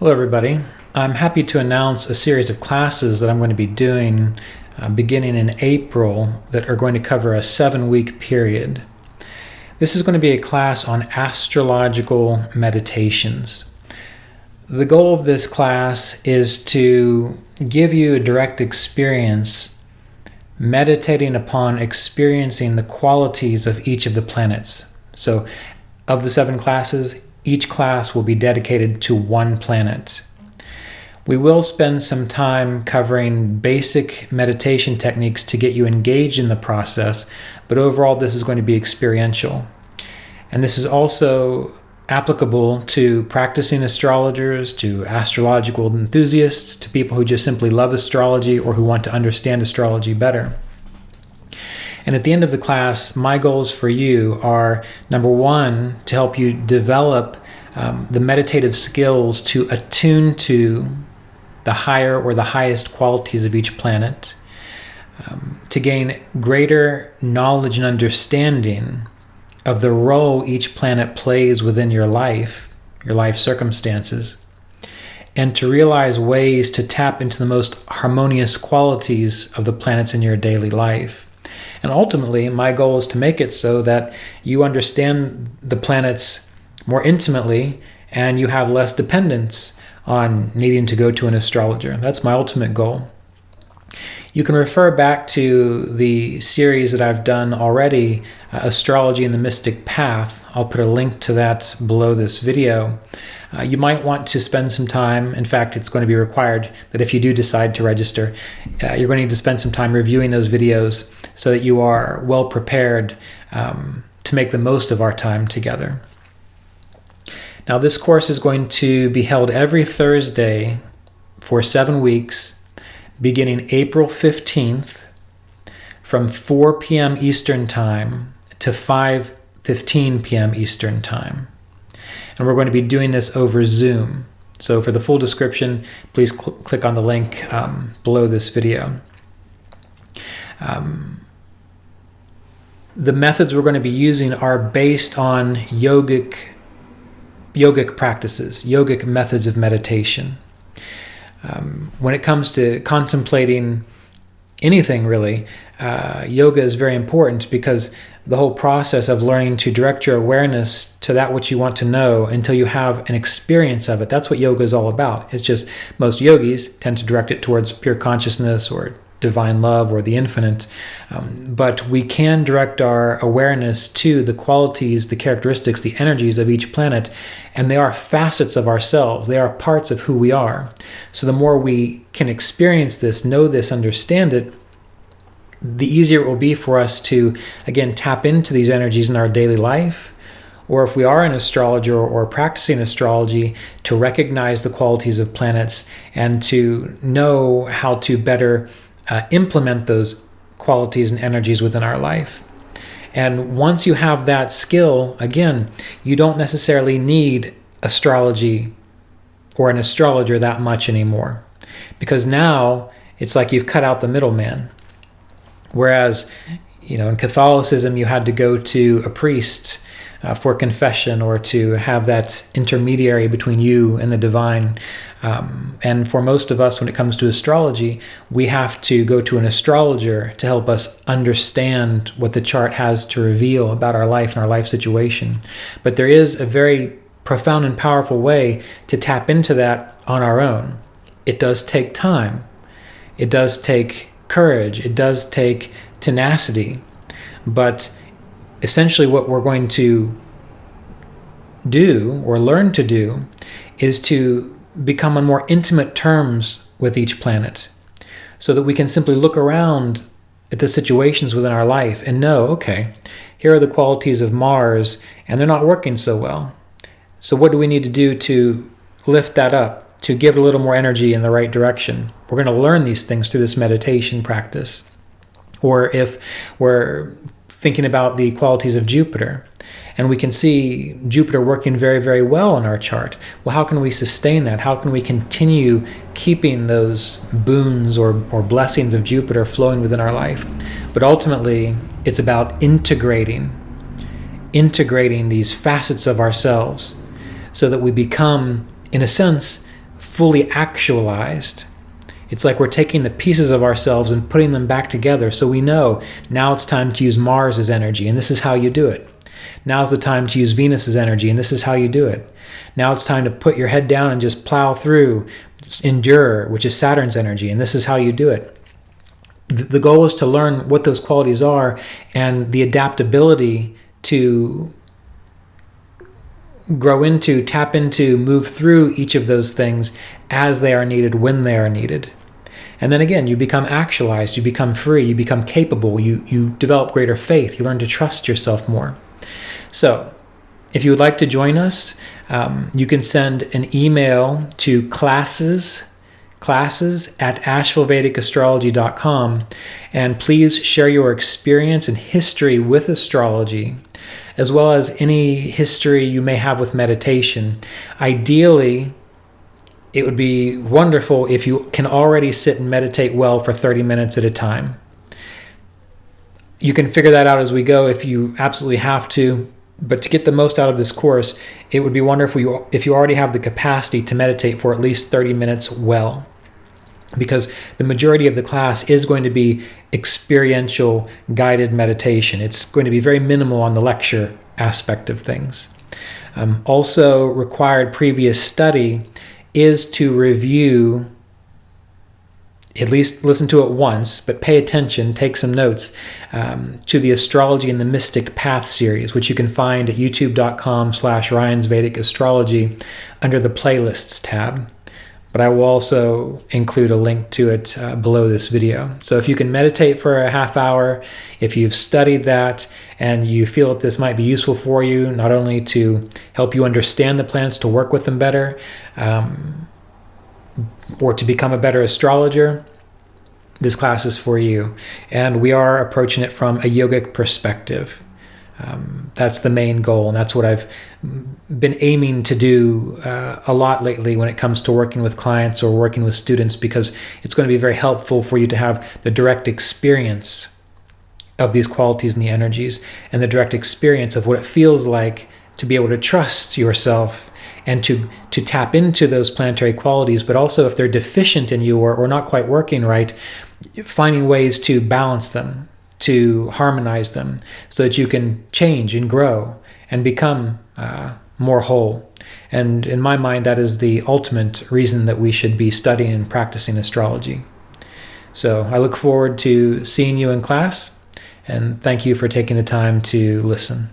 Hello everybody. I'm happy to announce a series of classes that I'm going to be doing beginning in April that are going to cover a 7-week period. This is going to be a class on astrological meditations. The goal of this class is to give you a direct experience meditating upon experiencing the qualities of each of the planets. So of the 7 classes, each class will be dedicated to one planet. We will spend some time covering basic meditation techniques to get you engaged in the process, but overall this is going to be experiential. And this is also applicable to practicing astrologers, to astrological enthusiasts, to people who just simply love astrology or who want to understand astrology better. And at the end of the class, my goals for you are, number 1, to help you develop the meditative skills to attune to the higher or the highest qualities of each planet, to gain greater knowledge and understanding of the role each planet plays within your life circumstances, and to realize ways to tap into the most harmonious qualities of the planets in your daily life. And ultimately, my goal is to make it so that you understand the planets more intimately and you have less dependence on needing to go to an astrologer. That's my ultimate goal. You can refer back to the series that I've done already, Astrology and the Mystic Path. I'll put a link to that below this video. You might want to spend some time, in fact, it's going to be required that if you do decide to register, you're going to need to spend some time reviewing those videos so that you are well prepared to make the most of our time together. Now, this course is going to be held every Thursday for 7 weeks, beginning April 15th from 4 p.m. Eastern Time to 5:15 p.m. Eastern Time. And we're going to be doing this over Zoom. So for the full description, please click on the link below this video. The methods we're going to be using are based on yogic practices, yogic methods of meditation. When it comes to contemplating anything really, yoga is very important because the whole process of learning to direct your awareness to that which you want to know until you have an experience of it, that's what yoga is all about. It's just most yogis tend to direct it towards pure consciousness or divine love or the infinite. But we can direct our awareness to the qualities, the characteristics, the energies of each planet, and they are facets of ourselves. They are parts of who we are. So the more we can experience this, know this, understand it, the easier it will be for us to, again, tap into these energies in our daily life, or if we are an astrologer or practicing astrology, to recognize the qualities of planets and to know how to better implement those qualities and energies within our life. And once you have that skill, again, you don't necessarily need astrology or an astrologer that much anymore, because now it's like you've cut out the middleman. Whereas, in Catholicism, you had to go to a priest for confession or to have that intermediary between you and the divine. And for most of us, when it comes to astrology, we have to go to an astrologer to help us understand what the chart has to reveal about our life and our life situation. But there is a very profound and powerful way to tap into that on our own. It does take time. It does take courage. It does take tenacity. But essentially what we're going to do or learn to do is to become on more intimate terms with each planet so that we can simply look around at the situations within our life and know, okay, here are the qualities of Mars and they're not working so well. So what do we need to do to lift that up, to give it a little more energy in the right direction? We're going to learn these things through this meditation practice. Or if we're thinking about the qualities of Jupiter, and we can see Jupiter working very, very well in our chart. Well, how can we sustain that? How can we continue keeping those boons or blessings of Jupiter flowing within our life? But ultimately, it's about integrating these facets of ourselves so that we become, in a sense, fully actualized. It's like we're taking the pieces of ourselves and putting them back together, so we know now it's time to use Mars's energy, and this is how you do it. Now's the time to use Venus's energy, and this is how you do it. Now it's time to put your head down and just plow through, endure, which is Saturn's energy, and this is how you do it. The goal is to learn what those qualities are and the adaptability to grow into, tap into, move through each of those things as they are needed, when they are needed. And then again, you become actualized, you become free, you become capable, you develop greater faith, you learn to trust yourself more. So, if you would like to join us, you can send an email to classes at ashevillevedicastrology.com, and please share your experience and history with astrology, as well as any history you may have with meditation. Ideally, it would be wonderful if you can already sit and meditate well for 30 minutes at a time. You can figure that out as we go if you absolutely have to, but to get the most out of this course, it would be wonderful if you already have the capacity to meditate for at least 30 minutes well, because the majority of the class is going to be experiential guided meditation. It's going to be very minimal on the lecture aspect of things. Also required previous study is to review, at least listen to it once, but pay attention, take some notes, to the Astrology and the Mystic Path series, which you can find at youtube.com/Ryan's Vedic Astrology under the Playlists tab. But I will also include a link to it below this video. So if you can meditate for a half hour, if you've studied that and you feel that this might be useful for you, not only to help you understand the planets, to work with them better, or to become a better astrologer, this class is for you. And we are approaching it from a yogic perspective. That's the main goal, and that's what I've been aiming to do a lot lately when it comes to working with clients or working with students, because it's going to be very helpful for you to have the direct experience of these qualities and the energies, and the direct experience of what it feels like to be able to trust yourself and to tap into those planetary qualities, but also if they're deficient in you or not quite working right, finding ways to balance them, to harmonize them, so that you can change and grow and become more whole. And in my mind, that is the ultimate reason that we should be studying and practicing astrology. So I look forward to seeing you in class, and thank you for taking the time to listen.